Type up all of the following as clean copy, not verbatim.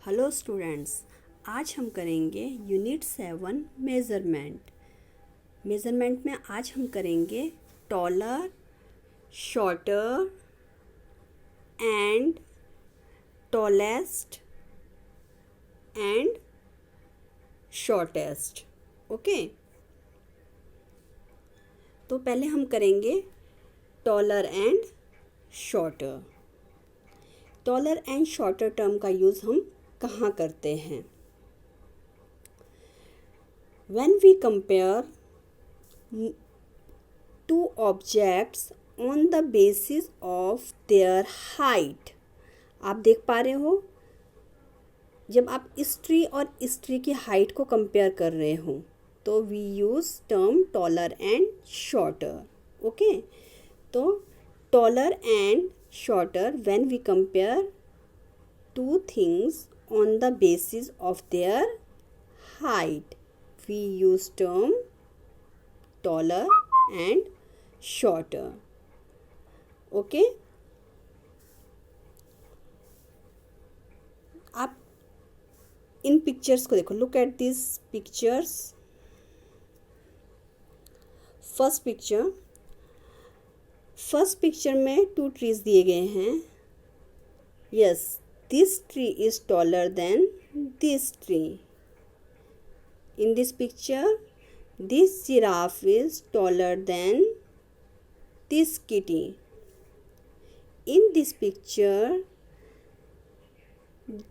Hello students, आज हम करेंगे यूनिट 7 मेज़रमेंट। मेज़रमेंट में आज हम करेंगे taller, shorter and tallest and shortest. Okay, तो पहले हम करेंगे taller and shorter. Taller and shorter term का यूज़ हम कहाँ करते हैं? When we compare two objects on the basis of their height, आप देख पा रहे हो, जब आप इस ट्री और इस ट्री की हाइट को कंपेयर कर रहे हो तो we use term taller and shorter. Okay, तो taller and shorter when we compare two things on the basis of their height, we use term taller and shorter. Okay, आप इन pictures को देखो, look at these pictures. First picture में 2 trees दिए गए हैं. Yes, this tree is taller than this tree. In this picture this giraffe is taller than this kitty. In this picture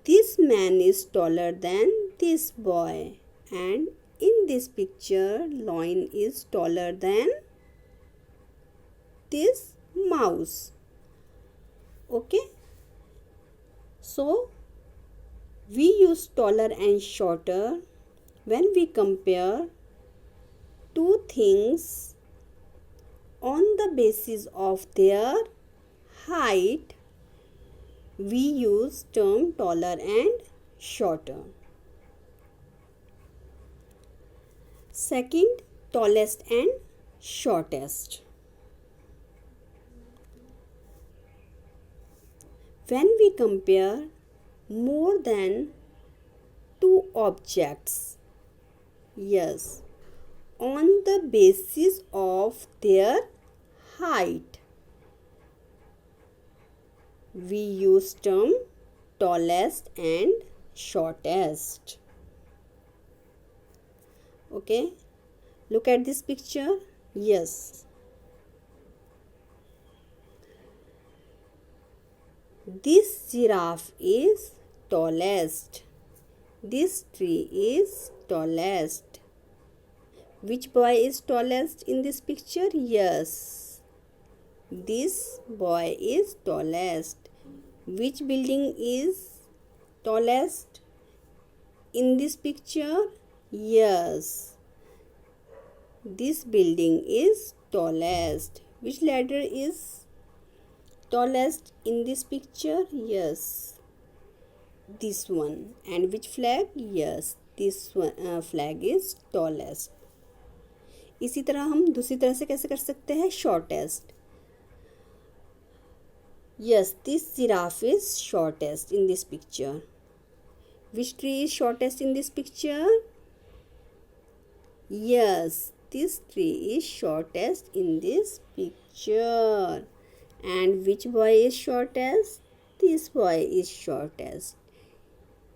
this man is taller than this boy, and in this picture lion is taller than this mouse. Okay, so we use taller and shorter when we compare two things on the basis of their height. We use term taller and shorter. Second, tallest and shortest. When we compare more than 2 objects, yes, on the basis of their height, we use term tallest and shortest. Okay, look at this picture. Yes, this giraffe is tallest. This tree is tallest. Which boy is tallest in this picture? Yes, this boy is tallest. Which building is tallest in this picture? Yes, this building is tallest. Which ladder is tallest in this picture? Yes, this one. And which flag? Yes, this one flag is tallest. इसी तरह हम दूसरी तरह से कैसे कर सकते हैं? shortest. Yes, this giraffe is shortest in this picture. Which tree is shortest in this picture? Yes, this tree is shortest in this picture. And which boy is shortest? This boy is shortest.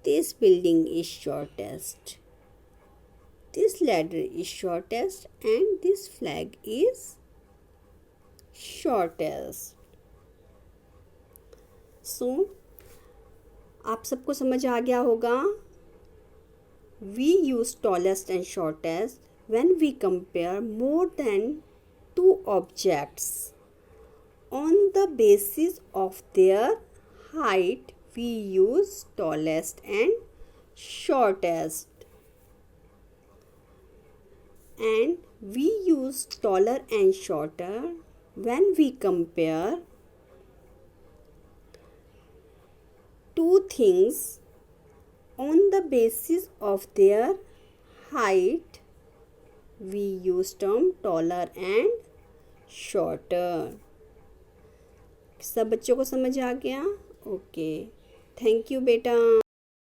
This building is shortest. This ladder is shortest, and this flag is shortest. So, आप सबको समझ आ गया होगा. We use tallest and shortest when we compare more than 2 objects. On the basis of their height, we use tallest and shortest. And we use taller and shorter when we compare two things on the basis of their height. We use term taller and shorter. सब बच्चों को समझ आ गया? Okay, thank you बेटा.